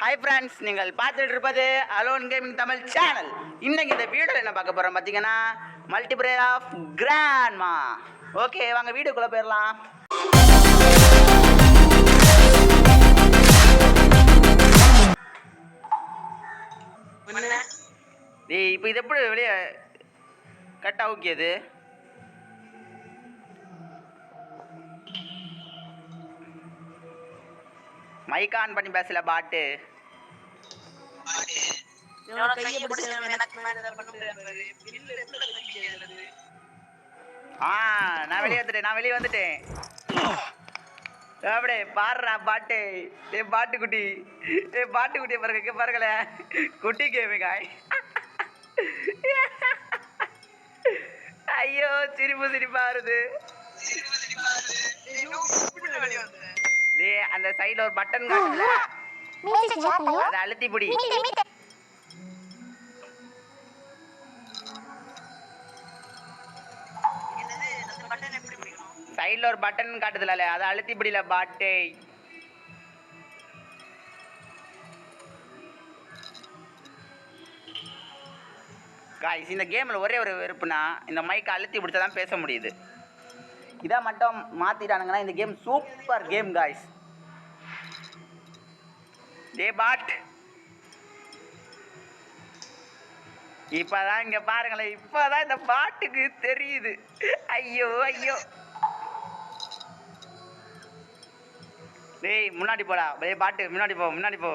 Hi friends, நீங்கள் பார்த்துட்டு இருப்பது அலோன் கேமிங் தமிழ் சேனல். இன்னைக்கு இந்த வீடியோவில் என்ன பார்க்க போகிறோம் பார்த்தீங்கன்னா, மல்டிபிளேயர் ஆஃப் கிராண்ட்மா. ஓகே, வாங்க வீடியோக்குள்ளே போயிடலாம். டேய், இப்போ இது எப்படி வெளியே கட் ஆகியது? மைக் ஆன் பண்ணி பேசல பாட்டு. நான் வெளியே வந்துட்டேன். அப்படியே பாடுறா பாட்டு. பாட்டு குட்டியை பாருங்க, பாருங்களேன். குட்டி கேமிங்க. ஐயோ, சிரிப்பா வருது. அந்த சைடுல ஒரு பட்டன் காட்டுல, அதை அழுத்தி பிடி. சைடுல ஒரு பட்டன் காட்டுதுல, அதை அழுத்தி பிடில பாட்டே. காய்ஸ், இந்த கேம்ல ஒரே ஒரு வெறுப்புனா, இந்த மைக்கை அழுத்தி பிடிச்சாதான் பேச முடியுது. இதை மட்டும் மாத்திட்டானுங்கன்னா இந்த கேம் சூப்பர் கேம் காய்ஸ். டே பாட், இப்பதான் இங்க பாருங்களேன், இப்பதான் இந்த பாட்டுக்கு தெரியுது. ஐயோ ஐயோ, டேய் முன்னாடி போடா. பாட்டு முன்னாடி போ.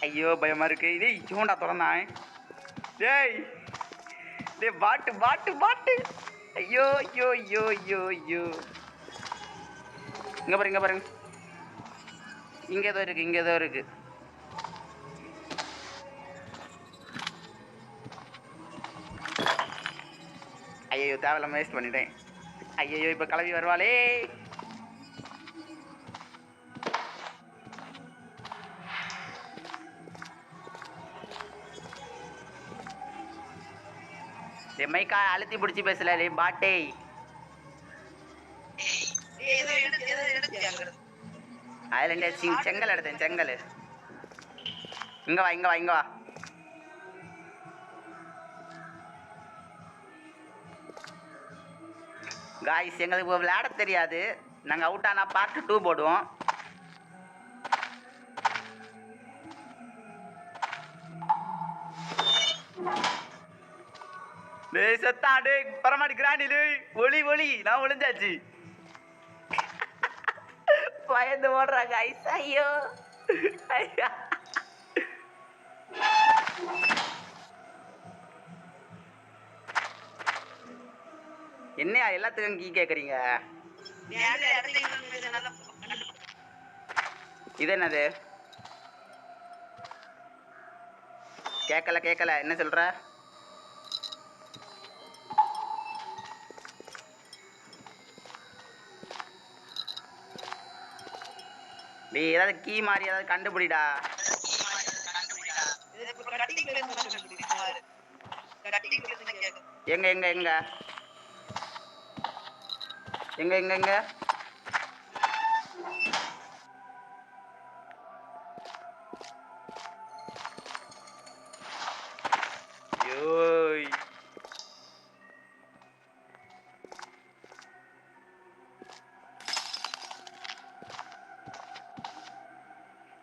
ஐயோ பயமா இருக்கு. டேய் சூண்டா திறந்தான். டேய் பாட்டு. ஐயோ ஐயோ ஐயோ ஐயோ ஐயோ. இங்க பாருங்க. இங்க ஏதோ இருக்கு. ஐயோ, தேவையில்லாம வேஸ்ட் பண்ணிட்டேன். ஐயோ, இப்ப கிளம்பி வருவாளே. மைக்கா அழுத்தி பிடிச்சி பேசல பாட்டே. அதுல செங்கல் எடுத்தேன், செங்கல். இங்க வா. காய்ஸ், எங்களுக்கு விளையாட தெரியாது. நாங்கள் அவுட் ஆனா பார்ட் 2 போடுவோம். டேய் செத்தா, டேய் பரமாடி கிராண்டிலு. ஒளி நான் ஒளிஞ்சாச்சு. பயந்து ஓடுறா காய்ஸ். ஐயோ ஐயா, என்னையா எல்லாத்துக்கும் கீ கேக்குறீங்க? இது என்னது? கேட்கல. என்ன சொல்ற? டேய், ஏதாவது கீ மாதிரி ஏதாவது கண்டுபிடிடா. எங்க யோய்,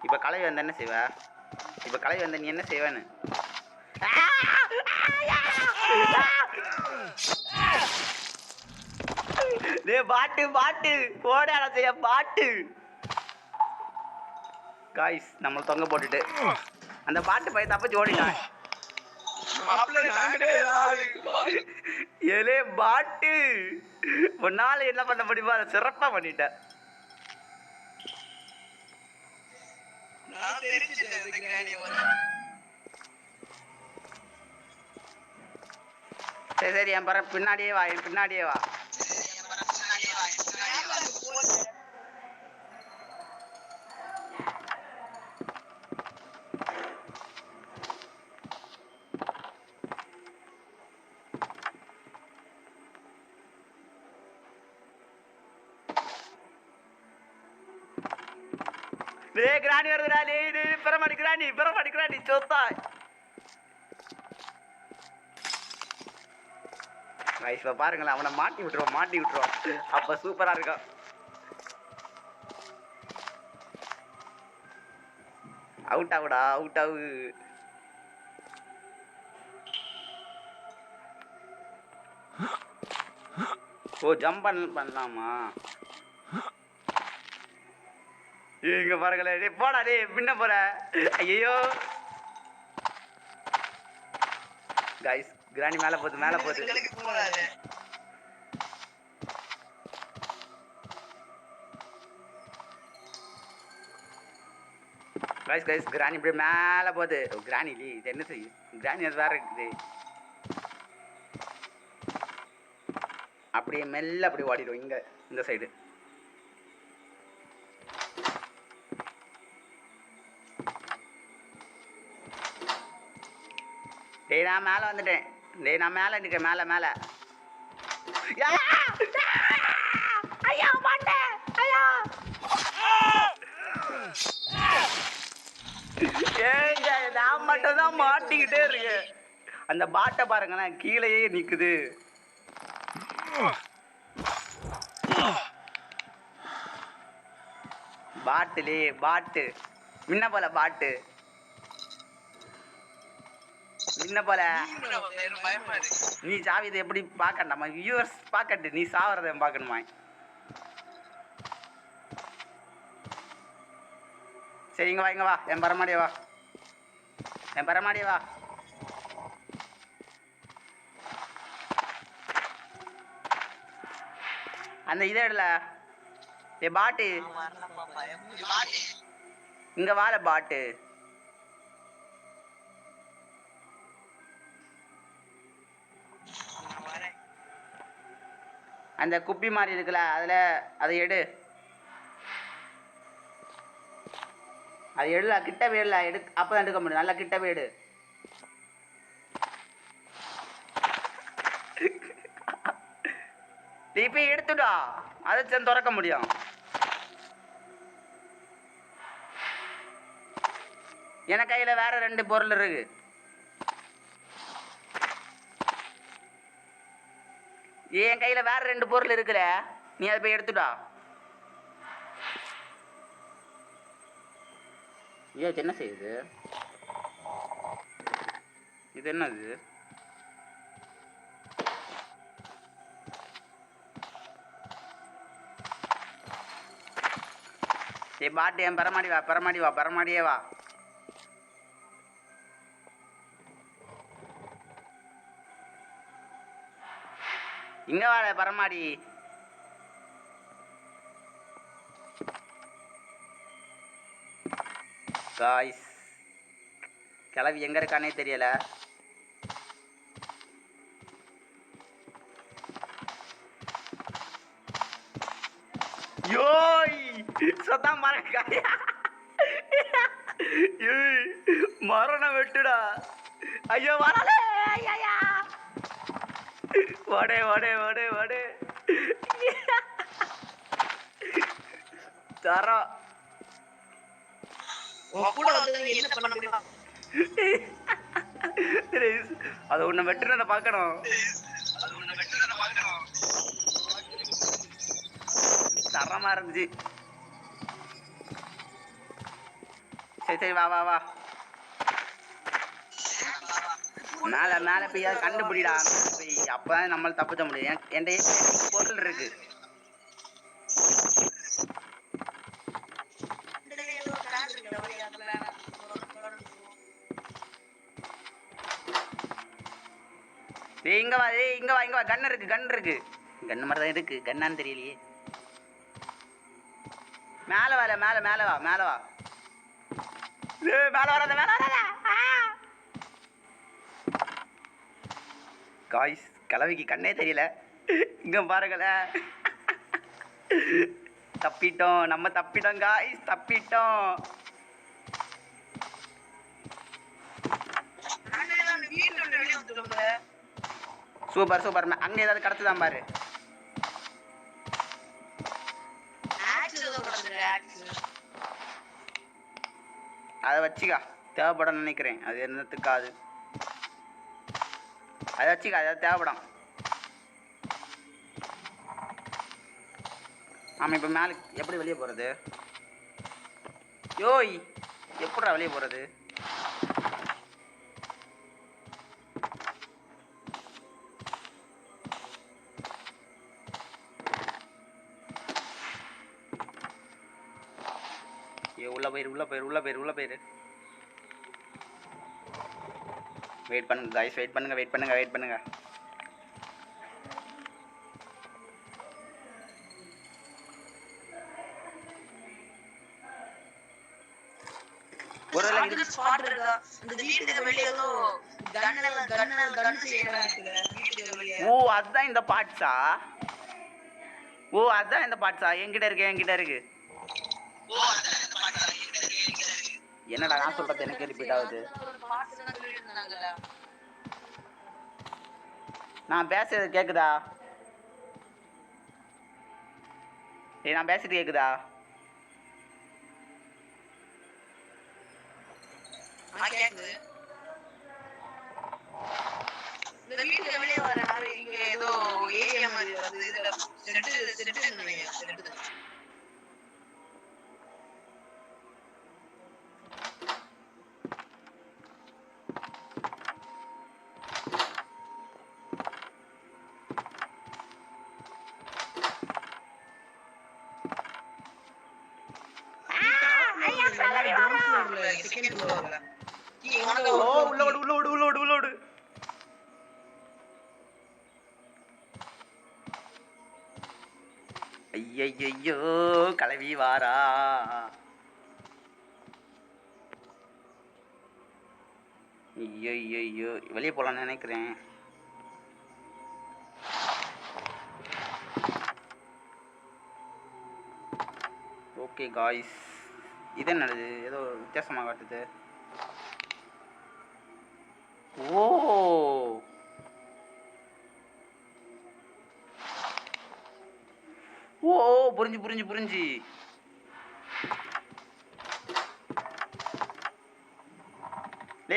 இப்ப கலவி வந்த என்ன செய்வ? நீ என்ன செய்வேன்னு? பாட்டு போடாத செய்ய பாட்டு. காய்ஸ், நம்மள தொங்க போட்டுட்டு அந்த பாட்டு பைய தப்பிச்சு ஓடிட்டான். ஏலே பாட்டு, உன்னால என்ன பண்ண முடியுமோ அதை சிறப்பா பண்ணிட்ட. சரி, என் பின்னாடியே வா. டேய் கிராணி வருதுடா டேய் பெறமாடி கிராணி சோத்தா கைஸ் பாருங்களேன் அவனை மாட்டி விட்டுருவோம் அப்ப சூப்பரா இருக்கும் அவுட் ஆகு ஓ ஜம்ப் பண்ணலாமா இங்க பாருங்களே டேய் போடா டேய் பின்ன போற ஐயோ கைஸ் கிராணி மேல போகுது கைஸ் கிராணி இப்படி மேல போகுது கிராணி இது என்ன செய்யும் கிராணி அது வேற இருக்குது அப்படியே மெல்ல அப்படி ஓடிடும் இங்க இந்த சைடு டேய் நான் மேலே வந்துட்டேன் நான் மேலே நிற்கிறேன் மேலே ஐயா மாட்டேன் ஐயா ஏங்க நான் மட்டும் தான் மாட்டிக்கிட்டே இருக்கேன் அந்த பாட்டை பாருங்களேன் கீழேயே நிற்குது பாட்டு முன்ன போல நீ சாவிதை எப்படி பார்க்கண்டாமா வியூவர்ஸ் பார்க்கட்டு நீ சாவறத பார்க்கணுமா சரி இங்க வா என் பரமாடிய வா அந்த இதை இடல பாட்டு இங்க வாழ பாட்டு அந்த குப்பி மாதிரி இருக்குல்ல அதை எடு அது எடுல கிட்ட வேடல அப்பதான் எடுக்க முடியும் நல்லா கிட்ட வேடு நீ போய் எடுத்துடா அதை சேர்ந்து திறக்க முடியும் என் கையில வேற 2 பொருள் இருக்கு என் கையில வேற 2 பொருள் இருக்குல்ல நீ அதை போய் எடுத்துடா என்ன செய்யுது இது என்னது பாட்டு என் பரமாடியே வா இங்க வாழ பரமாடி காய்ஸ் கிளவி எங்க இருக்கானே தெரியல யோய் சத்தா மரணம் வெட்டுடா ஐயோ வரலே ஐயா வடே தரா அது உன்னை வெட்டுறத பார்க்கணும் தரமா இருந்துச்சு சரி வா மேல போய் கண்டுபிடிடா அப்பதான் நம்மள தப்பிச்ச முடியும் என்கிட்ட பொருள் இருக்கு இங்க வா கன் இருக்கு கன் மாதிரி தான் இருக்கு கன்னான்னு தெரியலையே மேல வா காய்ஸ் கிளவிக்கு கண்ணே தெரியல இங்க பாருங்கள நம்ம தப்பிட்டோம் காய்ஸ் சூப்பர் அங்க ஏதாவது கடத்துதான் பாரு அதை வச்சுக்கா, தேவைப்படும் நினைக்கிறேன். அது என்னத்துக்காது, அதை வச்சுக்கா, அதை தேவைப்படும். ஆமாம், இப்போ மேலே எப்படி வெளியே போகிறது? யோய், எப்படா வெளியே போகிறது? உள்ள போயிரு. வெயிட் பண்ணுங்க गाइस, வெயிட் பண்ணுங்க. ஒருவேளை இது ஸ்பாட் இருக்கா? இந்த வீட்டுக்கு வெளிய ஏதோ கன் செய்யறதா இருக்குல வீட்டுக்கு வெளிய. ஓ அதான் இந்த பார்ட்ஸா? என்கிட்ட இருக்கு. என்னடா நான் சொல்றது எனக்கு ரிப்பீட் ஆகுது? நான் பேசுறது கேக்குதா? நான் பேசுறது கேக்குதா? கேக்குது. இந்த வீட்டுக்கு வெளிய வர இங்க ஏதோ ஏரியா மாதிரி வருது. இதுல செட்டு நினைக்கிறேன். உள்ளோடு. ஐயையோ கலவி வாரா. ஐயோ வெளியே போலான்னு நினைக்கிறேன். ஓகே காய்ஸ், இது என்னது? ஏதோ வித்தியாசமாக காட்டுது. ஓ புரிஞ்சு.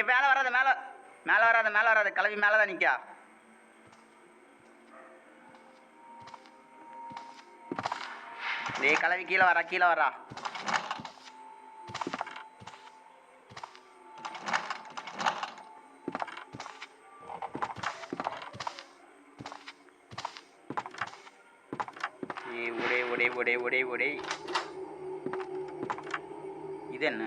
மேலே வராத கிளவி மேலதான் நிக்கா. கிளவி கீழே வரா. ஒடே. இது என்ன?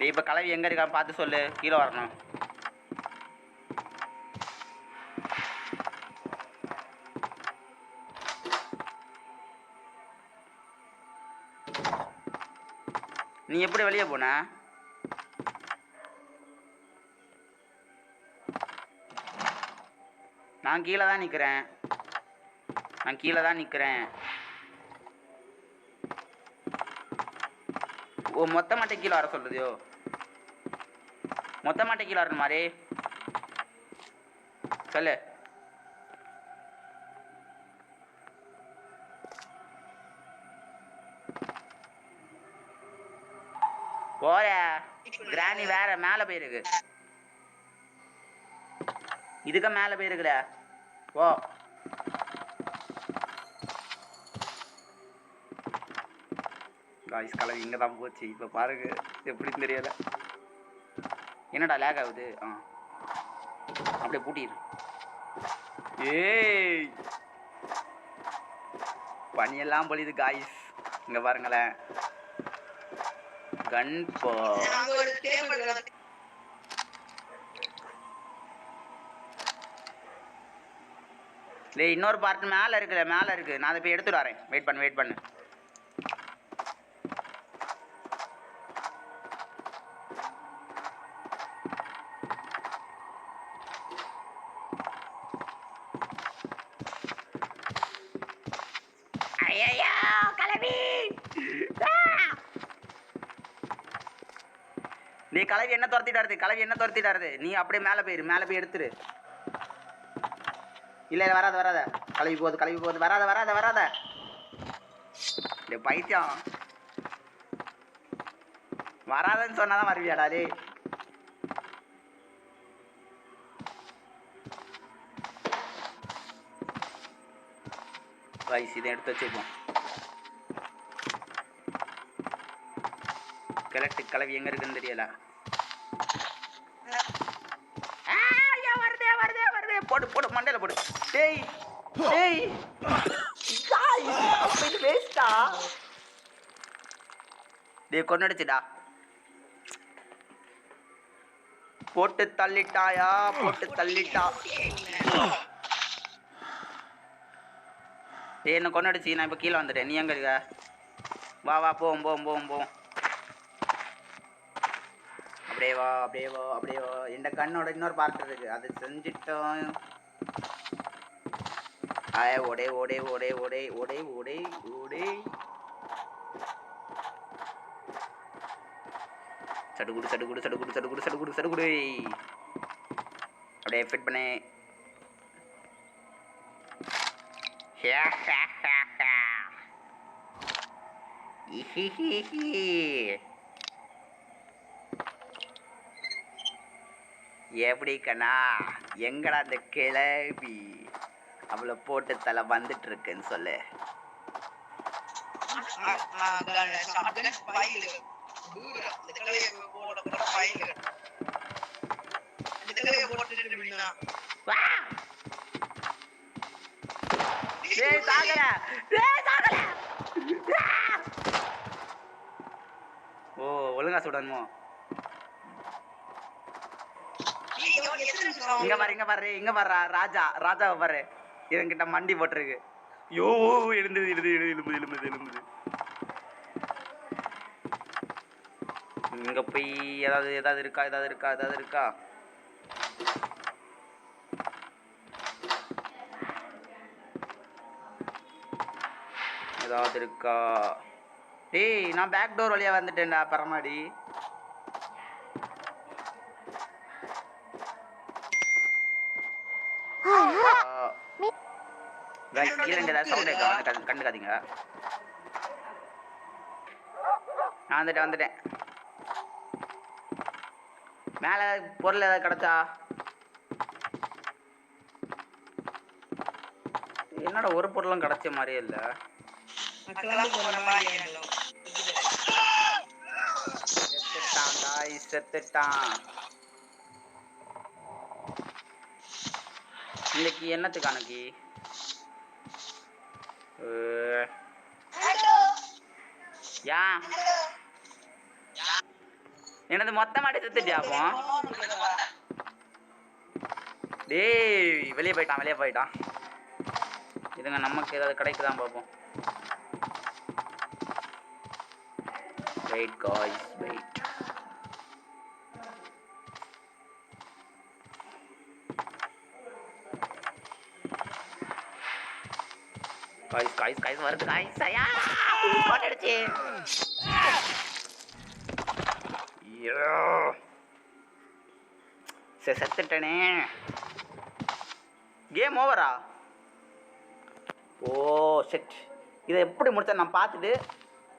இப்ப கலவி எங்க இருக்கா பார்த்து சொல்லு. கீழே வரணும். நீ எப்படி வெளியே போன? நான் கீழே தான் நிற்கிறேன். ஓ மொத்தமாட்டே கீழே வர சொல்லுதியோ? மொத்தமாட்டே கீழே வரணும் மாதிரி சொல்லு. போற கிராணி வேற மேலே போயிருக்கு. இதுக்கு மேலே போயிருக்குல. ஓ காய்ஸ், கலவி இங்கே தான் போச்சு. இப்போ பாருங்க எப்படின்னு தெரியல. என்னடா லேக் ஆகுது? அப்படியே பூட்டிடு. ஏய் பனியெல்லாம் பொழியுது காய்ஸ். இங்கே பாருங்களேன். கன் போ இன்னொரு பார்ட் மேலே இருக்கு. நான் அதை போய் எடுத்துட்டு வரேன். வெயிட் பண்ணு. ஐயோ கலவி, நீ கலவி என்ன துரத்திட்டாருது. நீ அப்படியே மேலே போய் எடுத்துரு. இல்லை வராத கழுவி போகுது வராத பைத்தியம் வராதன்னு சொன்னாதான் வருவியாடா டே ரைஸ் இதை எடுத்து வச்சுப்போம் கிழட்டு கலவி எங்க இருக்குன்னு தெரியல வருதே போடு மண்டையில போடு டேய் இது வேஸ்டா டேய் கொன்னடிச்சுடா போட்டு தள்ளிட்டா டேய் என்ன கொன்னடிச்சு நான் இப்போ கீழே வந்துட்டேன் நீ எங்க இருக்க வா போவோம் அப்படியே வா இந்த கண்ணோட இன்னொரு பார்ட் இருக்கு அது செஞ்சிட்டோம் ஓடே சடுகுடு அப்படியே ஃபிட் பண்ணு எப்படி கண்ணா எங்கடா அந்த கிளவி அவளை போட்டு தலை வந்துட்டு இருக்குன்னு சொல்லு ஓ ஒழுங்கா சுடணுமோ இங்க பாரு ராஜாவை பாரு என்கிட்ட மண்டி போட்டிருக்கு யோ எழும்புது இங்க போய் ஏதாவது இருக்கா ஏதாவது இருக்கா டேய் நான் பேக் டோர் வழியா வந்துட்டேன்டா பரமாடி கண்டுக்காதீங்க நான் வந்துட்டேன் மேல பொருள் ஏதாவது கிடைச்சா என்னோட ஒரு பொருளும் கிடைச்ச மாதிரியே இல்ல செத்துட்டான் இன்னைக்கு என்னத்துக்கு அன்னைக்கு எனது மொத்தமாட்டி செத்துட்டியாப்போ டேய் வெளியே போயிட்டான் இதுங்க நமக்கு ஏதாவது கிடைக்குதான் பார்ப்போம் வெயிட் காய்ஸ் வெயிட் காய்ஸ் வருது காய்ஸ் ஐயா போட்டுடுச்சு செத்துட்டனே கேம் ஓவரா ஓ செட் இதை எப்படி முடிச்சா நான் பார்த்துட்டு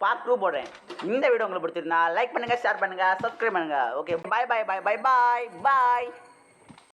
பார்ட் 2 போடுறேன் இந்த வீடியோ உங்களுக்கு பிடிச்சிருந்தா லைக் பண்ணுங்க ஷேர் பண்ணுங்க சப்ஸ்கிரைப் பண்ணுங்க ஓகே பாய்